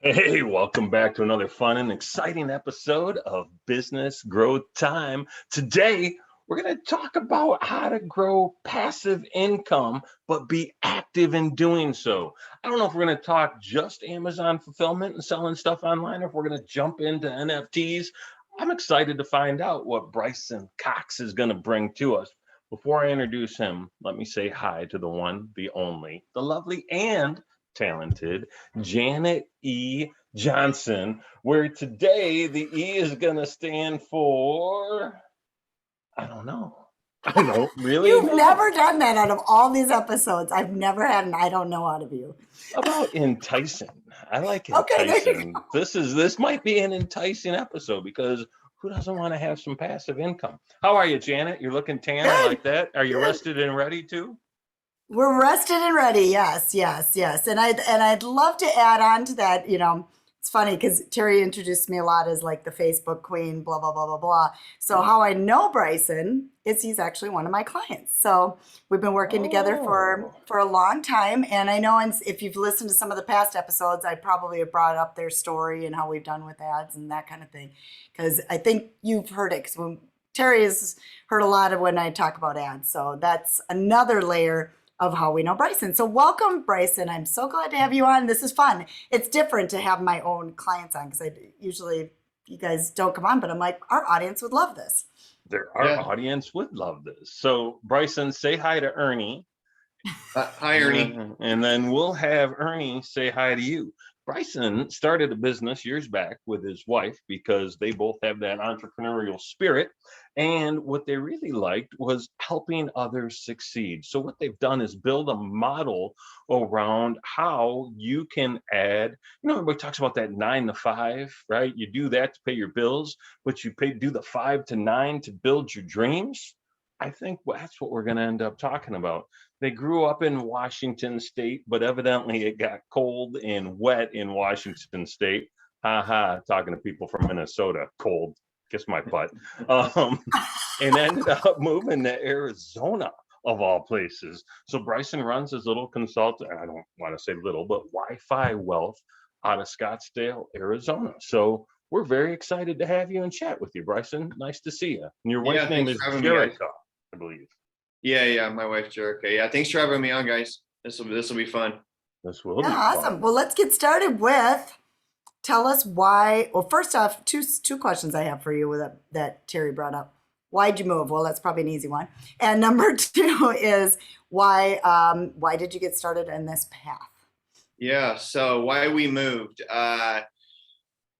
Hey, welcome back to another fun and exciting episode of Business Growth Time. Today, we're going to talk about how to grow passive income, but be active in doing so. I don't know if we're going to talk just Amazon fulfillment and selling stuff online, or if we're going to jump into NFTs. I'm excited to find out what Brycen Cox is going to bring to us. Before I introduce him, let me say hi to the one, the only, the lovely, and talented Janet E. Johnson, where today the E is going to stand for, I don't know. I don't really You've know. never done that out of all these episodes. I've never had an I don't know out of you. About enticing. I like Okay, there you enticing. go. This might be an enticing episode because who doesn't want to have some passive income? How are you, Janet? You're looking tan. I Good, like that. Are you good. rested and ready too? We're rested and ready. Yes, yes, yes. And I'd love to add on to that. It's funny because Terry introduced me a lot as like the Facebook queen, blah blah blah blah blah. So how I know Brycen is he's actually one of my clients. So we've been working together for Oh, for a long time, and I know if you've listened to some of the past episodes, I probably have brought up their story and how we've done with ads and that kind of thing, because I think you've heard it. Because when Terry has heard a lot of when I talk about ads, so that's another layer of how we know Brycen. So welcome, Brycen. I'm so glad to have you on. This is fun. It's different to have my own clients on because I usually you guys don't come on, but I'm like, our audience would love this. our Yeah. audience would love this. So, Brycen, say hi to Ernie. Hi, Ernie. And then we'll have Ernie say hi to you. Brycen started a business years back with his wife because they both have that entrepreneurial spirit. And what they really liked was helping others succeed. So, what they've done is build a model around how you can add. Everybody talks about that 9 to 5, right? You do that to pay your bills, but do the 5 to 9 to build your dreams. I think that's what we're going to end up talking about. They grew up in Washington State, but evidently it got cold and wet in Washington State. Ha ha, talking to people from Minnesota, cold, kiss my butt. Um, and ended up moving to Arizona, of all places. So Brycen runs his little consultant, I don't want to say little, but Wi-Fi Wealth out of Scottsdale, Arizona. So we're very excited to have you and chat with you, Brycen. Nice to see you. And your wife's Yeah, name thanks is for having me, guys. Jerica, I believe. Yeah, my wife Jerica. Yeah, thanks for having me on, guys. This will be fun. This will Yeah, be awesome. fun. Well, let's get started with tell us why. Well, first off, two questions I have for you that Terry brought up. Why'd you move? Well, that's probably an easy one. And number two is why did you get started in this path? Yeah, so why we moved.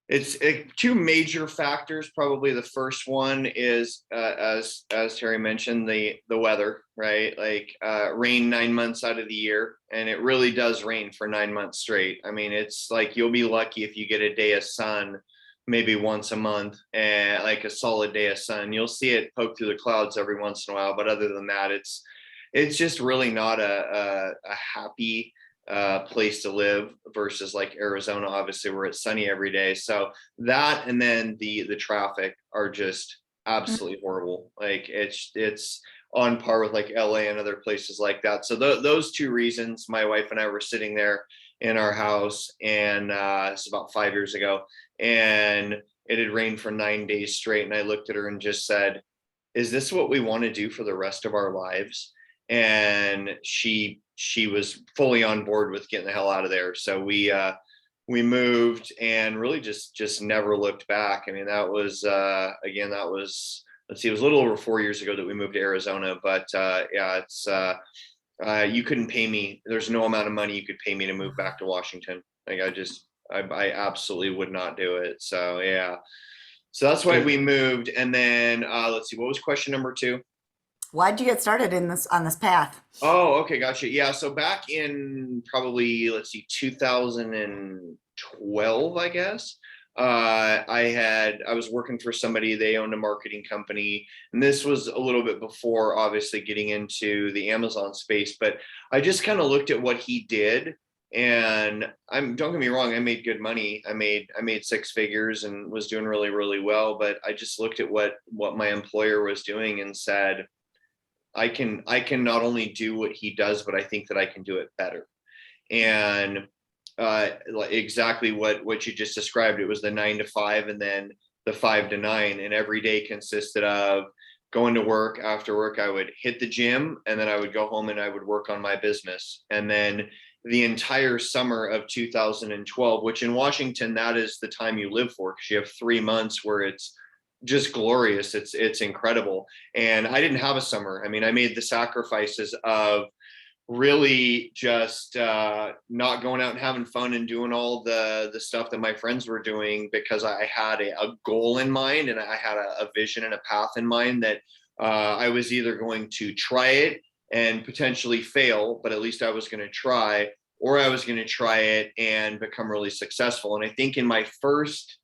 It's two major factors. Probably the first one is as Terry mentioned, the weather, right? Like rain 9 months out of the year, and it really does rain for 9 months straight. I mean, it's like you'll be lucky if you get a day of sun, maybe once a month, and like a solid day of sun. You'll see it poke through the clouds every once in a while, but other than that, it's just really not a happy place to live versus like Arizona, obviously, where it's sunny every day. So that, and then the traffic are just absolutely horrible. Like it's on par with like LA and other places like that. So those two reasons, my wife and I were sitting there in our house, and it's about 5 years ago, and it had rained for 9 days straight. And I looked at her and just said, is this what we want to do for the rest of our lives? And she was fully on board with getting the hell out of there. So we moved and really just never looked back. I mean, that was again, that was, let's see, it was a little over 4 years ago that we moved to Arizona. But yeah, it's you couldn't pay me. There's no amount of money you could pay me to move back to Washington. Like I absolutely would not do it. So yeah. So that's why we moved. And then let's see, what was question number two? Why'd you get started in this on this path? Oh, okay, gotcha. Yeah, so back in probably, let's see, 2012, I guess. I was working for somebody. They owned a marketing company, and this was a little bit before, obviously, getting into the Amazon space. But I just kind of looked at what he did, and don't get me wrong, I made good money. I made six figures and was doing really, really well. But I just looked at what my employer was doing and said, I can not only do what he does, but I think that I can do it better. And like exactly what you just described. It was the 9 to 5 and then the 5 to 9, and every day consisted of going to work. After work, I would hit the gym, and then I would go home and I would work on my business. And then the entire summer of 2012, which in Washington, that is the time you live for, because you have 3 months where it's just glorious. It's incredible. And I didn't have a summer. I mean, I made the sacrifices of really just not going out and having fun and doing all the stuff that my friends were doing, because I had a goal in mind, and I had a vision and a path in mind that I was either going to try it and potentially fail, but at least I was going to try, or I was going to try it and become really successful. And I think in my first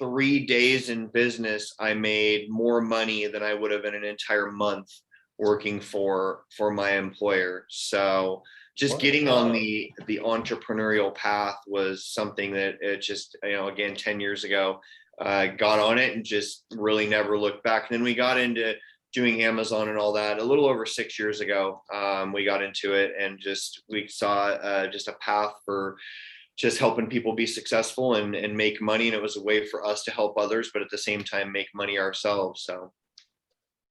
3 days in business, I made more money than I would have in an entire month working for my employer. So just getting on the entrepreneurial path was something that it just, again, 10 years ago, got on it and just really never looked back. And then we got into doing Amazon and all that a little over 6 years ago. We got into it, and we saw just a path for just helping people be successful and make money. And it was a way for us to help others, but at the same time, make money ourselves. So.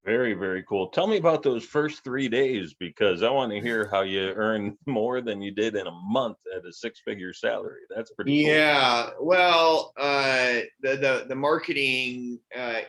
Very, very cool. Tell me about those first 3 days, because I want to hear how you earned more than you did in a month at a 6-figure salary. That's pretty cool. Yeah. Well, the marketing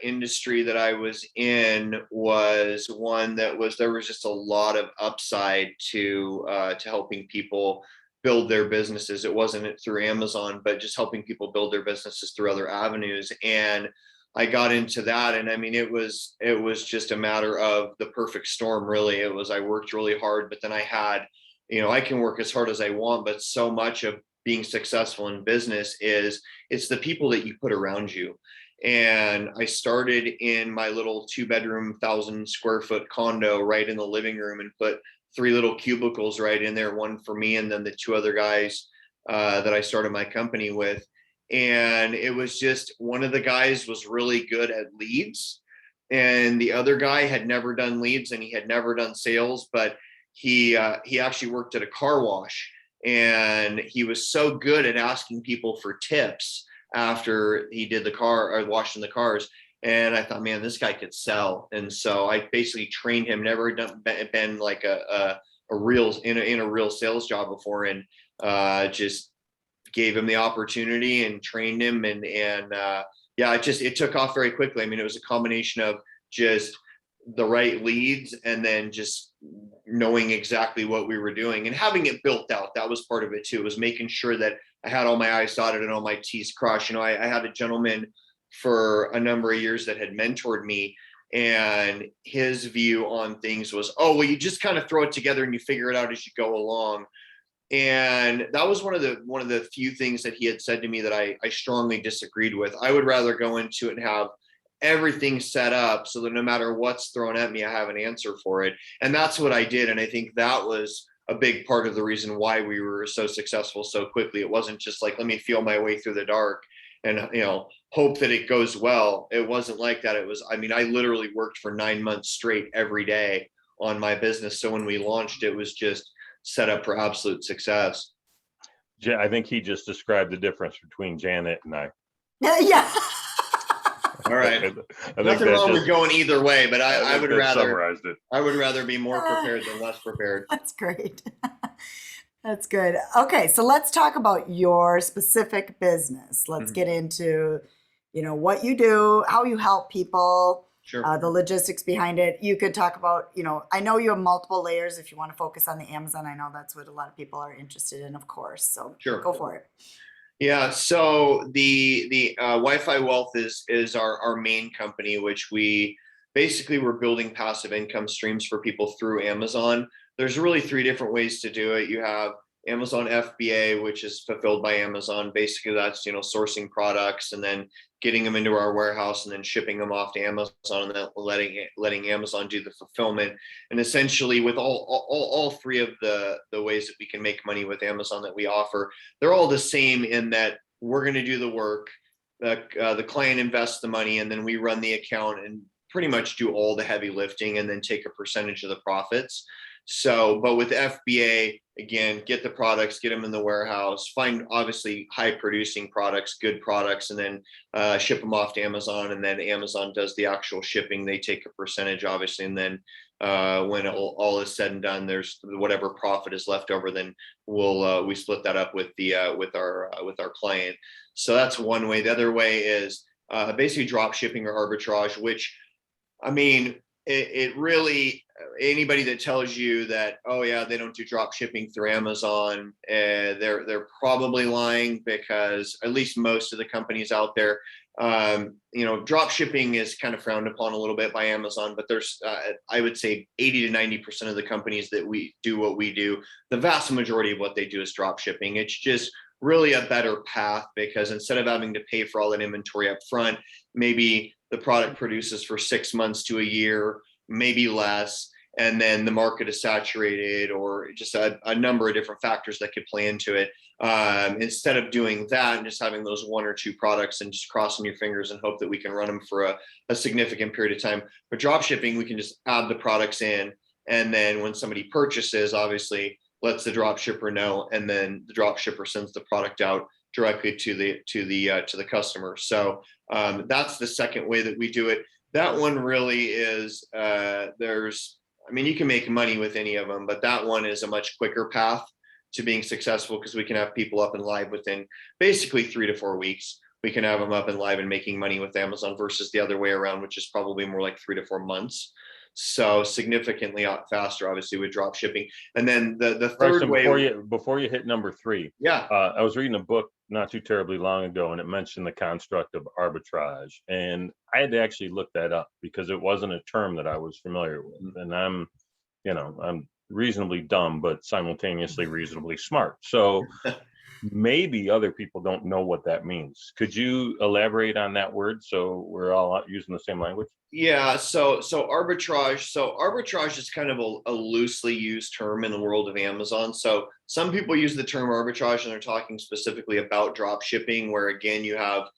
industry that I was in was one there was just a lot of upside to helping people build their businesses. It wasn't through Amazon, but just helping people build their businesses through other avenues. And I got into that, and I mean, it was just a matter of the perfect storm, really. I worked really hard, but then I had, I can work as hard as I want, but so much of being successful in business it's the people that you put around you. And I started in my little 2-bedroom, 1,000-square-foot condo right in the living room, and put 3 little cubicles right in there, one for me and then the 2 other guys that I started my company with. And it was just, one of the guys was really good at leads, and the other guy had never done leads, and he had never done sales, but he actually worked at a car wash, and he was so good at asking people for tips after he did the car or washing the cars. And I thought, man, this guy could sell. And so I basically trained him, never been like a real in a real sales job before, and just gave him the opportunity and trained him. And yeah, it took off very quickly. I mean, it was a combination of just the right leads, and then just knowing exactly what we were doing and having it built out. That was part of it too. It was making sure that I had all my I's dotted and all my T's crossed. I had a gentleman for a number of years that had mentored me, and his view on things was, oh, well, you just kind of throw it together and you figure it out as you go along. And that was one of the few things that he had said to me that I strongly disagreed with. I would rather go into it and have everything set up so that no matter what's thrown at me, I have an answer for it. And that's what I did. And I think that was a big part of the reason why we were so successful so quickly. It wasn't just like, let me feel my way through the dark and, hope that it goes well. It wasn't like that. It was, I mean, I literally worked for 9 months straight every day on my business. So when we launched, it was just set up for absolute success. I think he just described the difference between Janet and I. Yeah. All right. Nothing wrong with going either way, but I would rather summarized it. I would rather be more prepared than less prepared. That's great. That's good. Okay, so let's talk about your specific business. Let's get into, what you do, how you help people. Sure. The logistics behind it. You could talk about, I know you have multiple layers. If you want to focus on the Amazon, I know that's what a lot of people are interested in, of course. So sure, go for it. Yeah. So the Wi-Fi Wealth is our main company, which we basically we're building passive income streams for people through Amazon. There's really 3 different ways to do it. You have Amazon FBA, which is fulfilled by Amazon. Basically, that's sourcing products and then getting them into our warehouse and then shipping them off to Amazon, and then letting Amazon do the fulfillment. And essentially, with all 3 of the ways that we can make money with Amazon that we offer, they're all the same in that we're going to do the work, the client invests the money, and then we run the account and pretty much do all the heavy lifting and then take a percentage of the profits. So, but with FBA, again, get the products, get them in the warehouse, find obviously high producing products, good products, and then ship them off to Amazon. And then Amazon does the actual shipping. They take a percentage, obviously. And then when all is said and done, there's whatever profit is left over, then we split that up with our client. So that's one way. The other way is basically drop shipping or arbitrage, which, I mean, it really, anybody that tells you that, oh yeah, they don't do drop shipping through Amazon, they're probably lying, because at least most of the companies out there, drop shipping is kind of frowned upon a little bit by Amazon, but there's, I would say 80 to 90% of the companies that we do what we do, the vast majority of what they do is drop shipping. It's just really a better path, because instead of having to pay for all that inventory up front, maybe the product produces for 6 months to a year, maybe less, and then the market is saturated, or just a number of different factors that could play into it. Instead of doing that and just having those 1 or 2 products and just crossing your fingers and hope that we can run them for a significant period of time. For drop shipping, we can just add the products in, and then when somebody purchases, obviously lets the drop shipper know, and then the drop shipper sends the product out directly to the customer. So that's the second way that we do it. That one really is, you can make money with any of them, but that one is a much quicker path to being successful, because we can have people up and live within basically 3 to 4 weeks. We can have them up and live and making money with Amazon, versus the other way around, which is probably more like 3 to 4 months. So significantly faster, obviously, with drop shipping. And then the third way, before you hit number 3, yeah, I was reading a book not too terribly long ago, and it mentioned the construct of arbitrage, and I had to actually look that up because it wasn't a term that I was familiar with. And I'm reasonably dumb, but simultaneously reasonably smart. So maybe other people don't know what that means. Could you elaborate on that word so we're all using the same language? Yeah, so arbitrage is kind of a loosely used term in the world of Amazon. So some people use the term arbitrage and they're talking specifically about drop shipping, where again, you have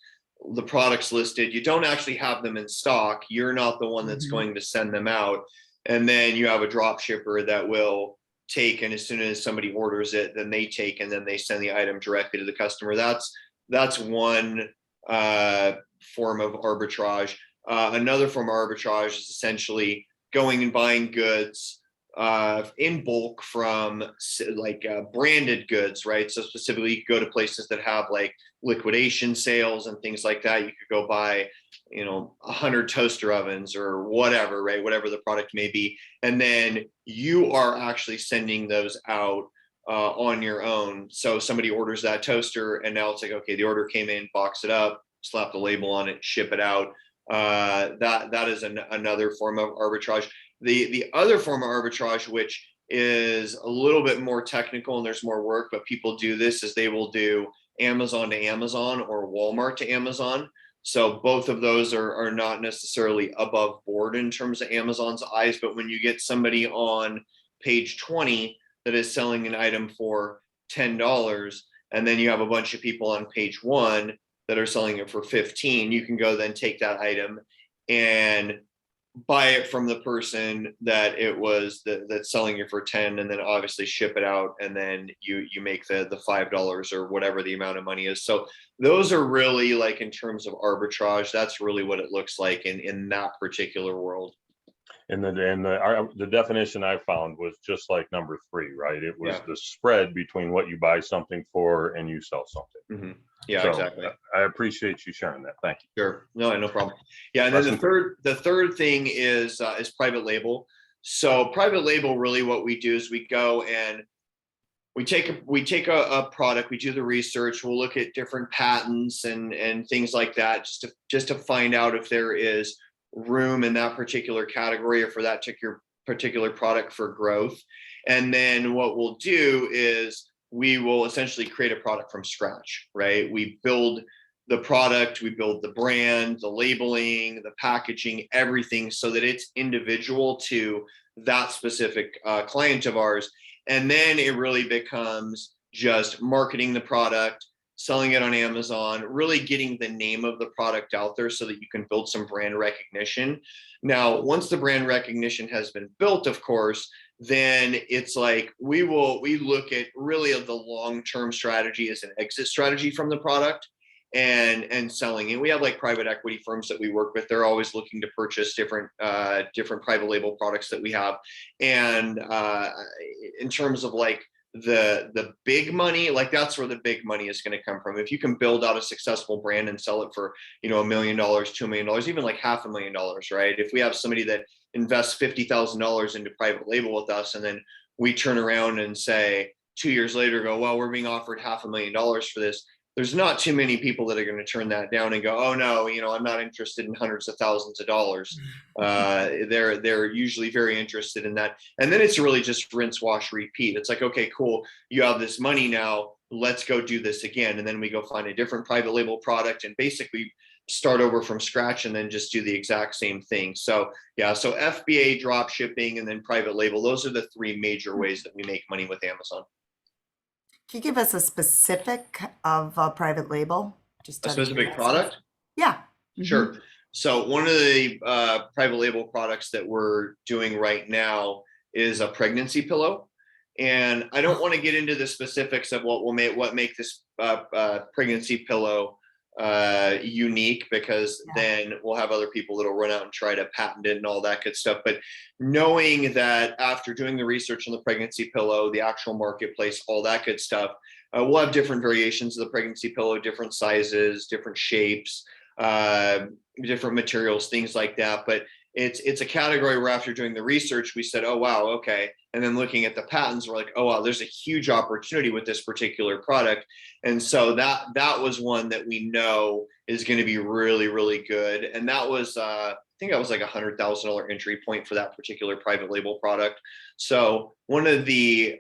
the products listed, you don't actually have them in stock, you're not the one that's going to send them out, and then you have a drop shipper that will take, and as soon as somebody orders it, then they take, and then they send the item directly to the customer. That's one form of arbitrage. Another form of arbitrage is essentially going and buying goods in bulk from branded goods, right? So specifically, you could go to places that have like liquidation sales and things like that. You could go buy, 100 toaster ovens or whatever, right? Whatever the product may be. And then you are actually sending those out on your own. So somebody orders that toaster, and now it's like, okay, the order came in, box it up, slap the label on it, ship it out. That is another form of arbitrage. The other form of arbitrage, which is a little bit more technical and there's more work, but people do this, is they will do Amazon to Amazon or Walmart to Amazon. So both of those are not necessarily above board in terms of Amazon's eyes, but when you get somebody on page 20 that is selling an item for $10, and then you have a bunch of people on page 1 that are selling it for 15, you can go then take that item and buy it from the person that it was that's selling it for 10, and then obviously ship it out, and then you make the $5 or whatever the amount of money is. So those are really, like, in terms of arbitrage, that's really what it looks like in that particular world. And the definition I found was just like number 3, right? It was the spread between what you buy something for and you sell something. Mm-hmm. Yeah, so exactly. I appreciate you sharing that. Thank you. Sure. No problem. Yeah, and then the third thing is private label. So private label, really what we do is we go and we take a product, we do the research, we'll look at different patents and things like that, just to find out if there is room in that particular category or for that particular product for growth. And then what we'll do is we will essentially create a product from scratch, right? We build the product, we build the brand, the labeling, the packaging, everything, so that it's individual to that specific client of ours. And then it really becomes just marketing the product, selling it on Amazon, really getting the name of the product out there so that you can build some brand recognition. Now, once the brand recognition has been built, of course, then it's like we look at really of the long-term strategy as an exit strategy from the product and selling. And we have like private equity firms that we work with. They're always looking to purchase different private label products that we have. And in terms of like the big money, like that's where the big money is going to come from. If you can build out a successful brand and sell it for, $1 million, $2 million, even like $500,000, right? If we have somebody that invests $50,000 into private label with us, and then we turn around and say 2 years later, go, well, we're being offered $500,000 for this. There's not too many people that are going to turn that down and go, oh no, I'm not interested in hundreds of thousands of dollars. They're usually very interested in that. And then it's really just rinse, wash, repeat. It's like, okay, cool. You have this money now. Let's go do this again. And then we go find a different private label product and basically start over from scratch and then just do the exact same thing. So yeah, so FBA, drop shipping, and then private label. Those are the three major ways that we make money with Amazon. Can you give us a specific of a private label? Just A out of specific curiosity. product? Yeah. Mhm. Sure. So one of the private label products that we're doing right now is a pregnancy pillow. And I don't want to get into the specifics of what make this pregnancy pillow unique, because then we'll have other people that'll run out and try to patent it and all that good stuff. But knowing that after doing the research on the pregnancy pillow, the actual marketplace, all that good stuff, we'll have different variations of the pregnancy pillow, different sizes, different shapes, different materials, things like that. But it's a category where after doing the research, we said, oh, wow, okay. And then looking at the patents, we're like, oh, wow, there's a huge opportunity with this particular product. And so that was one that we know is going to be really, really good. And that was, I think that was like $100,000 entry point for that particular private label product. So one of the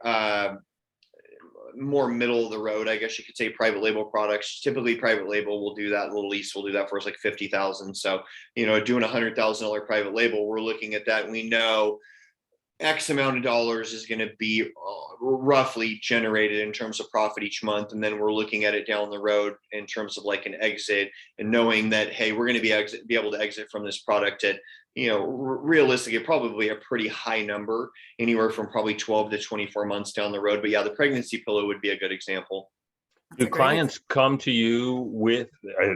more middle of the road, I guess you could say, private label products. Typically private label will do that. Little East will do that for us like 50,000. So, doing $100,000 private label, we're looking at that. We know X amount of dollars is going to be roughly generated in terms of profit each month. And then we're looking at it down the road in terms of like an exit, and knowing that, hey, we're going to be able to exit from this product at, realistically, probably a pretty high number, anywhere from probably 12 to 24 months down the road. But yeah, the pregnancy pillow would be a good example. Do clients come to you with,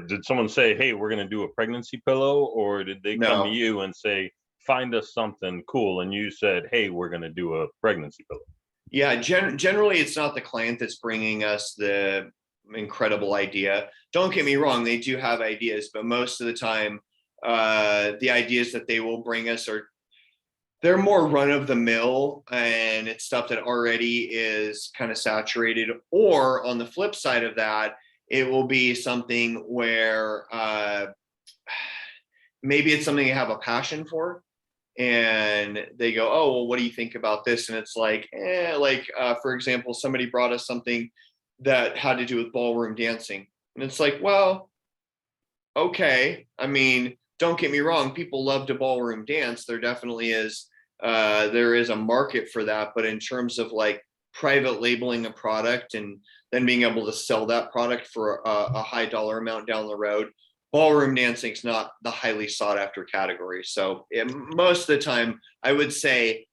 did someone say, hey, we're going to do a pregnancy pillow, or did they come to you and say, find us something cool, and you said, hey, we're going to do a pregnancy pillow? Yeah, generally it's not the client that's bringing us the incredible idea. Don't get me wrong, they do have ideas, but most of the time the ideas that they will bring us they're more run of the mill, and it's stuff that already is kind of saturated. Or on the flip side of that, it will be something where maybe it's something you have a passion for, and they go, oh, well, what do you think about this? And it's like, for example, somebody brought us something that had to do with ballroom dancing. And it's like, well, okay. I mean, don't get me wrong, people love to ballroom dance. There definitely is, there is a market for that. But in terms of like private labeling a product and then being able to sell that product for a high dollar amount down the road, ballroom dancing is not the highly sought after category. So most of the time, I would say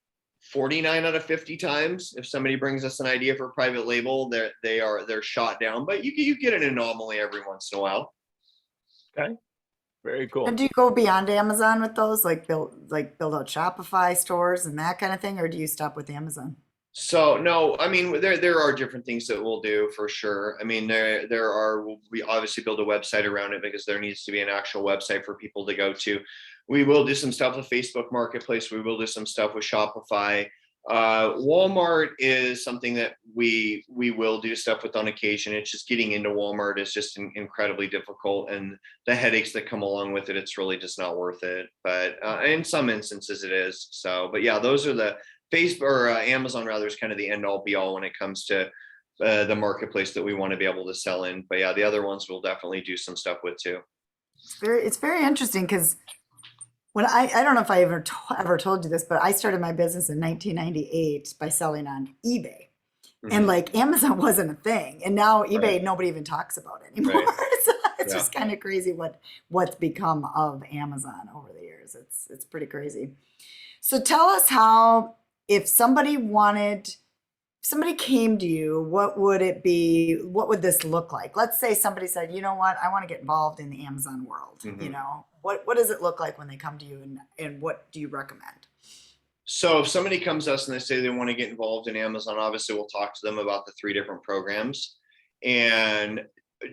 49 out of 50 times, if somebody brings us an idea for private label, they're shot down. But you get an anomaly every once in a while. Okay, very cool. And do you go beyond Amazon with those, like build out Shopify stores and that kind of thing, or do you stop with Amazon? So no, I mean, there are different things that we'll do for sure. I mean, we obviously build a website around it because there needs to be an actual website for people to go to. We will do some stuff with Facebook Marketplace. We will do some stuff with Shopify. Walmart is something that we will do stuff with on occasion. It's just getting into Walmart is just incredibly difficult, and the headaches that come along with it, it's really just not worth it. But in some instances it is. So, but yeah, those are the Facebook or Amazon rather is kind of the end all be all when it comes to the marketplace that we want to be able to sell in. But yeah, the other ones we'll definitely do some stuff with too. It's very interesting because when I don't know if I ever told you this, but I started my business in 1998 by selling on eBay. And like Amazon wasn't a thing, and now eBay nobody even talks about anymore. So it's just kind of crazy what's become of Amazon over the years. It's pretty crazy. So tell us how if somebody came to you, what would it be? What would this look like? Let's say somebody said, you know what, I want to get involved in the Amazon world. Mhm. You know, what does it look like when they come to you, and what do you recommend? So if somebody comes to us and they say they want to get involved in Amazon, obviously we'll talk to them about the 3 different programs and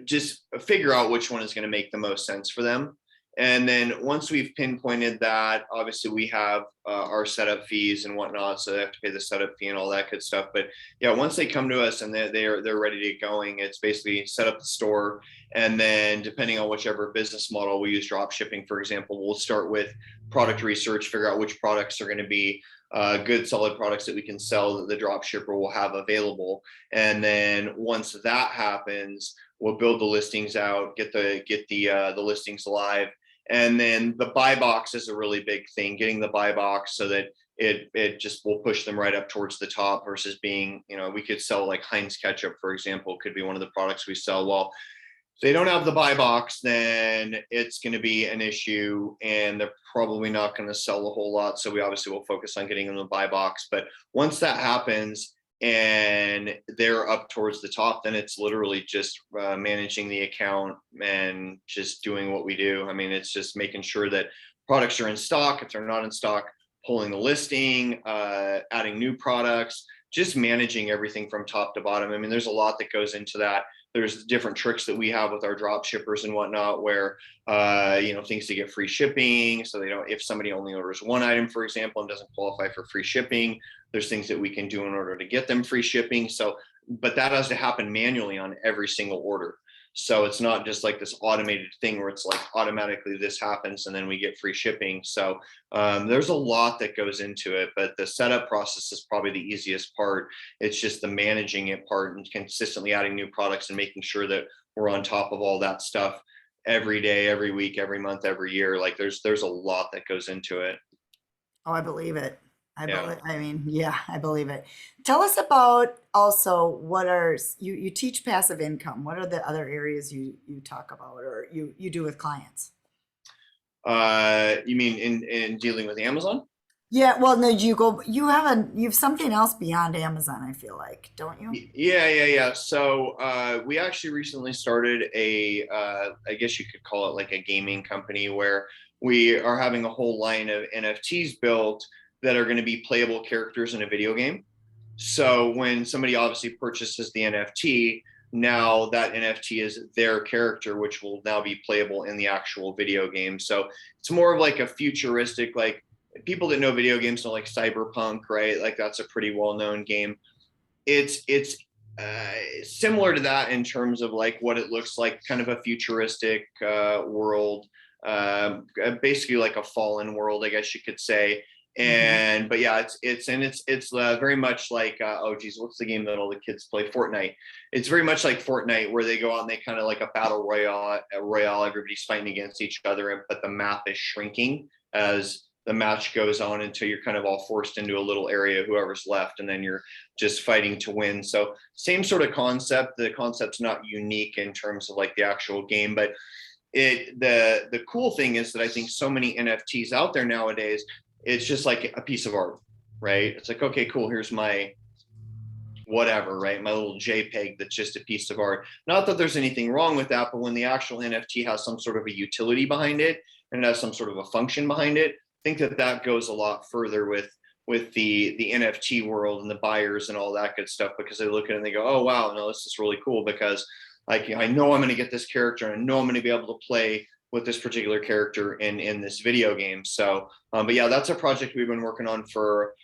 just figure out which one is going to make the most sense for them. And then once we've pinpointed that, obviously we have our setup fees and whatnot, so they have to pay the setup fee and all that good stuff. But yeah, once they come to us and they're ready to get going, it's basically set up the store, and then depending on whichever business model we use, drop shipping, for example, we'll start with product research, figure out which products are going to be good, solid products that we can sell that the drop shipper will have available. And then once that happens, we'll build the listings out, get the listings live. And then the buy box is a really big thing, getting the buy box so that it just will push them right up towards the top versus being, we could sell like Heinz ketchup, for example, could be one of the products we sell. Well, if they don't have the buy box, then it's going to be an issue and they're probably not going to sell a whole lot. So we obviously will focus on getting them the buy box. But once that happens and they're up towards the top, then it's literally just managing the account and just doing what we do. I mean, it's just making sure that products are in stock. If they're not in stock, pulling the listing, adding new products, just managing everything from top to bottom. I mean, there's a lot that goes into that. There's different tricks that we have with our drop shippers and whatnot, where, things to get free shipping. So if somebody only orders one item, for example, and doesn't qualify for free shipping, there's things that we can do in order to get them free shipping. So, but that has to happen manually on every single order. So it's not just like this automated thing where it's like automatically this happens and then we get free shipping. So there's a lot that goes into it, but the setup process is probably the easiest part. It's just the managing it part and consistently adding new products and making sure that we're on top of all that stuff every day, every week, every month, every year. Like there's a lot that goes into it. Oh, I believe it. Yeah. I believe it. Tell us about also you teach passive income. What are the other areas you talk about or you do with clients? You mean in dealing with Amazon? Yeah, well, no, you have something else beyond Amazon, I feel like, don't you? Yeah. So we actually recently started I guess you could call it like a gaming company where we are having a whole line of NFTs built that are going to be playable characters in a video game. So when somebody obviously purchases the NFT, now that NFT is their character, which will now be playable in the actual video game. So it's more of like a futuristic, like people that know video games know like Cyberpunk, right? Like that's a pretty well-known game. It's similar to that in terms of like what it looks like, kind of a futuristic world, basically like a fallen world, I guess you could say. And but yeah, it's very much like oh geez, what's the game that all the kids play? Fortnite. It's very much like Fortnite, where they go out and they kind of like a battle royale. Everybody's fighting against each other, but the map is shrinking as the match goes on until you're kind of all forced into a little area, whoever's left, and then you're just fighting to win. So same sort of concept. The concept's not unique in terms of like the actual game, but the cool thing is that I think so many NFTs out there nowadays, it's just like a piece of art, right? It's like, okay, cool, here's my whatever, right? My little JPEG that's just a piece of art. Not that there's anything wrong with that, but when the actual NFT has some sort of a utility behind it and it has some sort of a function behind it, I think that goes a lot further with the NFT world and the buyers and all that good stuff, because they look at it and they go, oh wow, no, this is really cool because like I know I'm going to get this character and I know I'm going to be able to play with this particular character in this video game. So, but yeah, that's a project we've been working on for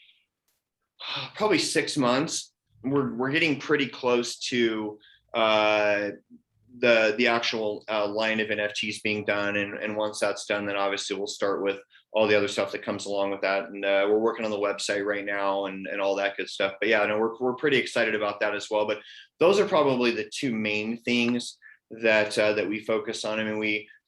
probably 6 months. We're getting pretty close to the actual line of NFTs being done, and once that's done, then obviously we'll start with all the other stuff that comes along with that. And we're working on the website right now and all that good stuff. But yeah, no, we're pretty excited about that as well. But those are probably the two main things that we focus on. I mean,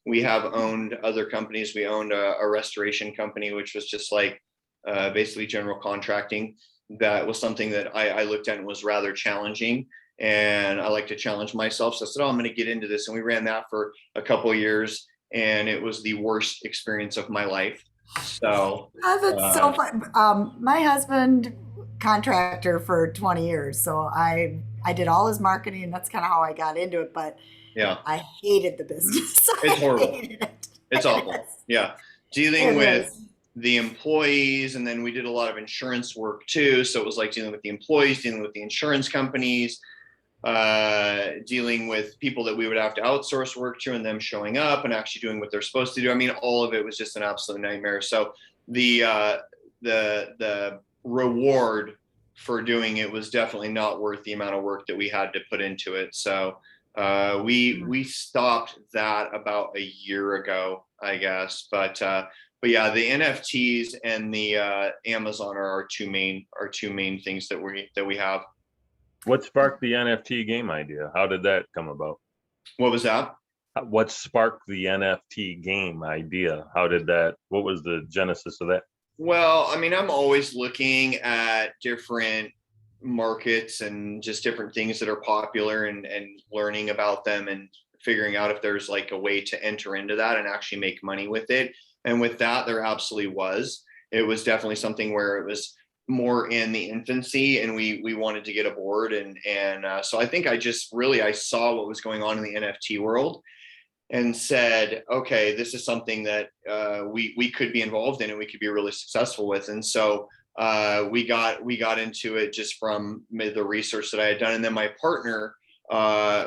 we have owned other companies. We owned a restoration company, which was just like basically general contracting. That was something that I looked at and was rather challenging. And I like to challenge myself. So I said, oh, I'm going to get into this. And we ran that for a couple of years. And it was the worst experience of my life. So that's so fun. My husband Contractor for 20 years. So I did all his marketing, and that's kind of how I got into it. But Yeah, I hated the business. it's I horrible. hated it. It's It awful. is. Yeah. Dealing It with is. the employees, and then we did a lot of insurance work too. So it was like dealing with the employees, dealing with the insurance companies, dealing with people that we would have to outsource work to, and them showing up and actually doing what they're supposed to do. I mean, all of it was just an absolute nightmare. So the reward for doing it was definitely not worth the amount of work that we had to put into it. So we stopped that about a year ago, I guess. But yeah, the NFTs and the Amazon are our two main things that we have. What sparked the NFT game idea? How did that come about? What was that? What sparked the NFT game idea? What was the genesis of that? Well, I mean, I'm always looking at different markets and just different things that are popular, and learning about them and figuring out if there's like a way to enter into that and actually make money with it. And with that, there absolutely was. It was definitely something where it was more in the infancy, and we wanted to get aboard. And so I think I saw what was going on in the NFT world and said, okay, this is something that we could be involved in and we could be really successful with. And so we got into it just from the research that I had done. And then my partner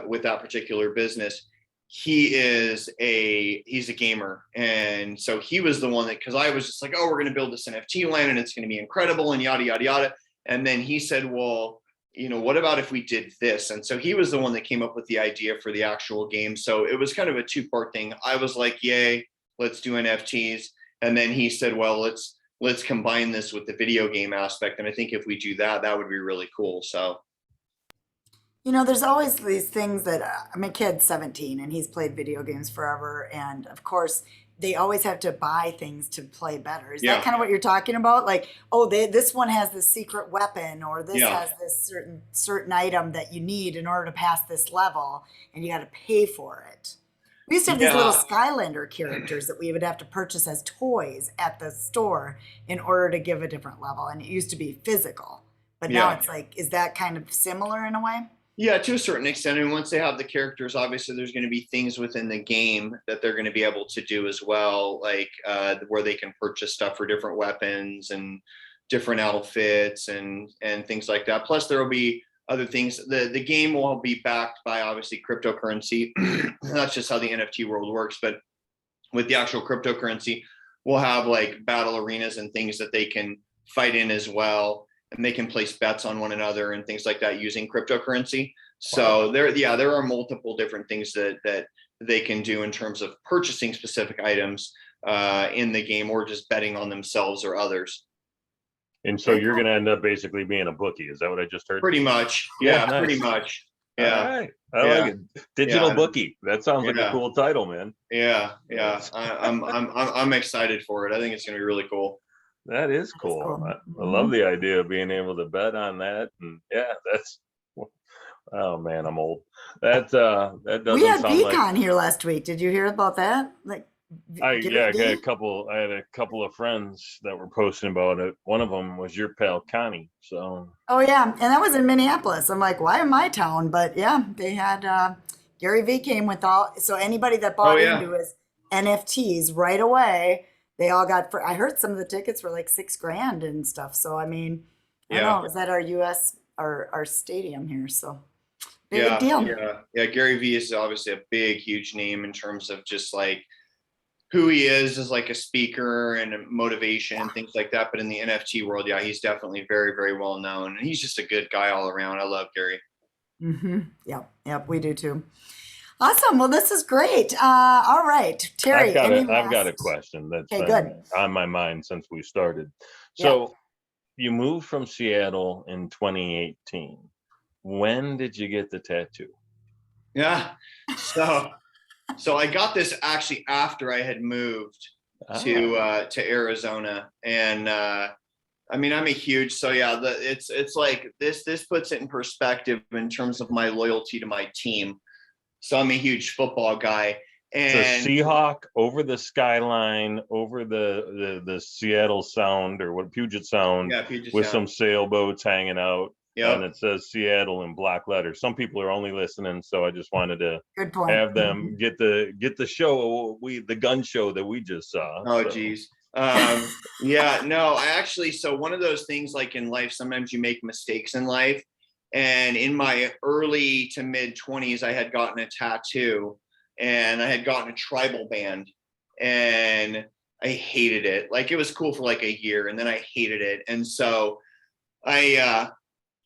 with that particular business, he's a gamer. And so he was the one that, because I was just like, oh, we're going to build this NFT land and it's going to be incredible and yada, yada, yada. And then he said, well, what about if we did this? And so he was the one that came up with the idea for the actual game. So it was kind of a two-part thing. I was like, yay, let's do NFTs. And then he said, well, let's combine this with the video game aspect. And I think if we do that, that would be really cool. So. There's always these things that my kid's 17 and he's played video games forever. And of course, they always have to buy things to play better. Is that kind of what you're talking about? Like, oh, this one has this secret weapon, or this has this certain item that you need in order to pass this level, and you got to pay for it. We used to have these little Skylander characters that we would have to purchase as toys at the store in order to give a different level. And it used to be physical. But now it's like, is that kind of similar in a way? Yeah, to a certain extent. And once they have the characters, obviously there's going to be things within the game that they're going to be able to do as well, like where they can purchase stuff for different weapons and different outfits and things like that. Plus, there will be other things. The game will be backed by obviously cryptocurrency. That's just how the NFT world works. But with the actual cryptocurrency, we'll have like battle arenas and things that they can fight in as well. And they can place bets on one another and things like that using cryptocurrency. So there are multiple different things that they can do in terms of purchasing specific items in the game, or just betting on themselves or others. And so you're going to end up basically being a bookie. Is that what I just heard? Pretty much. Yeah, Nice. Pretty much. Yeah. All right. I like it. Digital bookie. That sounds like a cool title, man. Yeah. I'm excited for it. I think it's going to be really cool. That is cool. I love the idea of being able to bet on that. And that's, oh man, I'm old. That doesn't we had sound Beacon here last week. Did you hear about that? Like, I had a couple of friends that were posting about it. One of them was your pal Connie. So. Oh yeah, and that was in Minneapolis. I'm like, why in my town? But yeah, they had Gary V came with all. So anybody that bought into his NFTs right away. They all got, I heard some of the tickets were like $6,000 and stuff. So, I mean, I don't know, is that our stadium here? So big deal. Yeah. Gary V is obviously a big, huge name in terms of just like who he is as like a speaker and motivation and things like that. But in the NFT world, he's definitely very, very well known. And he's just a good guy all around. I love Gary. Mm-hmm. Yep, we do too. Awesome. Well, this is great. All right, Terry. I've got a question that's been on my mind since we started. So you moved from Seattle in 2018. When did you get the tattoo? Yeah. So I got this actually after I had moved to Arizona. And I mean, I'm a huge, it's like this puts it in perspective in terms of my loyalty to my team. So I'm a huge football guy, It's a And Seahawk over the skyline, over the Seattle Sound or what Puget Sound, yeah, Puget with Sound. some sailboats hanging out, and Yep. it says Seattle in black letters. Some people are only listening, so I just wanted to Good point. have them get the show the gun show that we just saw. Oh, so. geez. Yeah, no, I actually, so one of those things like in life, sometimes you make mistakes in life. And in my early to mid 20s, I had gotten a tattoo and I had gotten a tribal band and I hated it. Like it was cool for like a year and then I hated it. And so I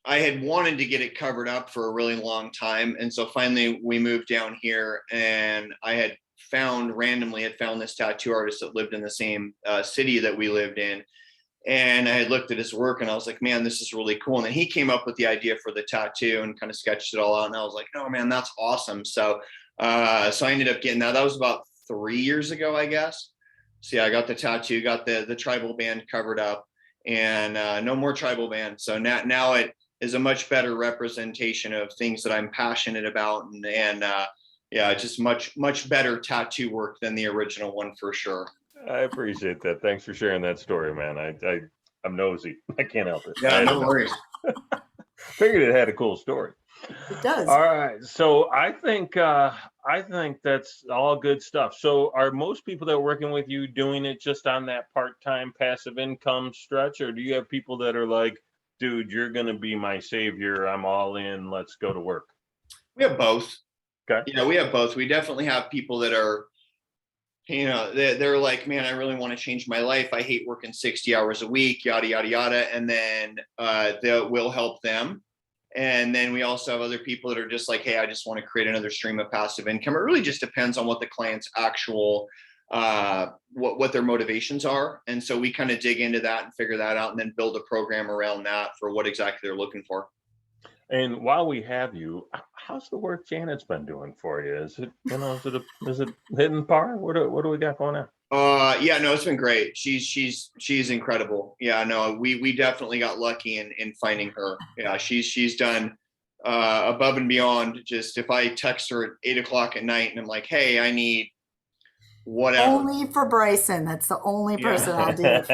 had wanted to get it covered up for a really long time. And so finally we moved down here and I had randomly found this tattoo artist that lived in the same city that we lived in. And I had looked at his work and I was like, man, this is really cool. And then he came up with the idea for the tattoo and kind of sketched it all out. And I was like, no, man, that's awesome. So I ended up getting that. That was about 3 years ago, I guess. So yeah, I got the tattoo, got the tribal band covered up, and no more tribal band. So now it is a much better representation of things that I'm passionate about. And yeah, just much better tattoo work than the original one for sure. I appreciate that. Thanks for sharing that story, man. I'm nosy. I can't help it. Yeah, no worries. Figured it had a cool story. It does. All right. So I think that's all good stuff. So are most people that are working with you doing it just on that part-time passive income stretch, or do you have people that are like, dude, you're gonna be my savior. I'm all in. Let's go to work. We have both. Okay. We have both. We definitely have people that are, they're like, man, I really want to change my life. I hate working 60 hours a week, yada, yada, yada. And then we'll help them. And then we also have other people that are just like, hey, I just want to create another stream of passive income. It really just depends on what the client's actual, what their motivations are. And so we kind of dig into that and figure that out and then build a program around that for what exactly they're looking for. And while we have you, how's the work Janet's been doing for you? Is it, is it hitting par? What do we got going on? Yeah, no, it's been great. She's incredible. Yeah, no, we definitely got lucky in finding her. Yeah, she's done above and beyond. Just if I text her at 8:00 at night and I'm like, hey, I need whatever. Only for Brycen. That's the only person I'll do it for.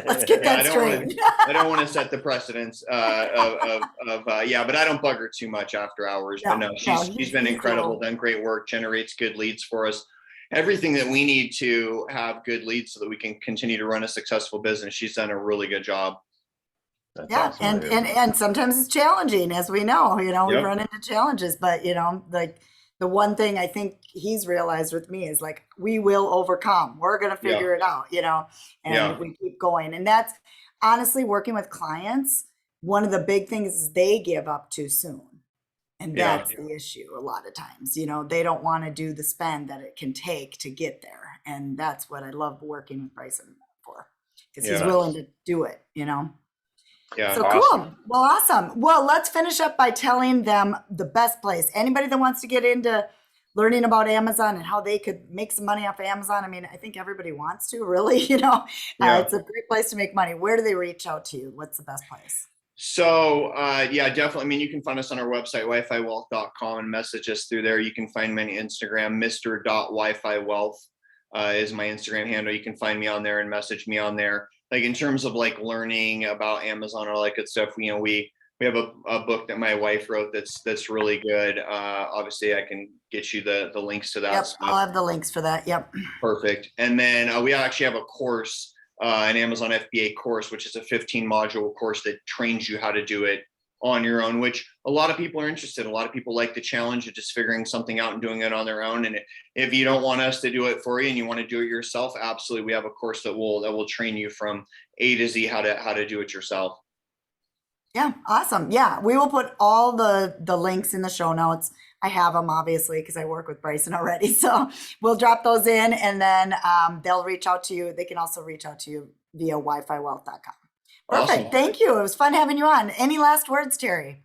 Let's get that straight. I don't want to set the precedence yeah, but I don't bug her too much after hours. But no, she's been incredible, done great work, generates good leads for us. Everything that we need to have good leads so that we can continue to run a successful business. She's done a really good job. That's yeah, awesome, and sometimes it's challenging, as we know. We Yep. run into challenges, but like the one thing I think he's realized with me is like, we will overcome. We're going to figure it out, and we keep going. And that's honestly working with clients. One of the big things is they give up too soon. And that's the issue a lot of times. They don't want to do the spend that it can take to get there. And that's what I love working with Brycen for, because he's willing to do it, Yeah. So awesome. cool. Well, awesome. Well, let's finish up by telling them the best place. Anybody that wants to get into learning about Amazon and how they could make some money off of Amazon. I mean, I think everybody wants to, really, it's a great place to make money. Where do they reach out to you? What's the best place? So yeah, definitely. I mean, you can find us on our website, wifiwealth.com, and message us through there. You can find me on Instagram, Mr.wifiwealth is my Instagram handle. You can find me on there and message me on there. Like in terms of like learning about Amazon or all that good stuff, we have a book that my wife wrote that's really good. Obviously I can get you the links to that. Yep, stuff. I'll have the links for that. Yep. Perfect. And then we actually have a course, an Amazon FBA course, which is a 15 module course that trains you how to do it on your own, which a lot of people are interested. A lot of people like the challenge of just figuring something out and doing it on their own. And if you don't want us to do it for you and you want to do it yourself, absolutely. We have a course that will train you from A to Z how to do it yourself. Yeah. Awesome. Yeah. We will put all the links in the show notes. I have them obviously because I work with Brycen already. So we'll drop those in and then they'll reach out to you. They can also reach out to you via wifiwealth.com. Perfect. Awesome. Thank you. It was fun having you on. Any last words, Terry?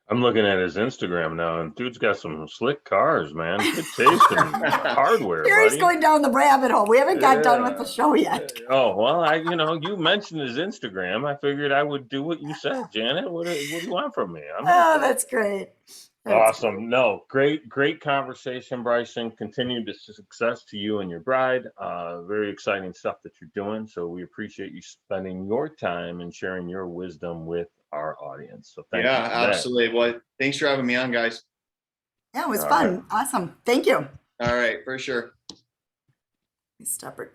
I'm looking at his Instagram now, and dude's got some slick cars, man. Good taste in hardware. Terry's buddy. going down the rabbit hole. We haven't got done with the show yet. Oh well, you mentioned his Instagram. I figured I would do what you said, Janet. What do you want from me? Oh, that's great. Awesome. No, great conversation, Brycen. Continued success to you and your bride. Very exciting stuff that you're doing. So we appreciate you spending your time and sharing your wisdom with our audience. So thank you for that. Absolutely. Well, thanks for having me on, guys. Yeah, it was All fun. right. Awesome. Thank you. All right, for sure. Stop recording.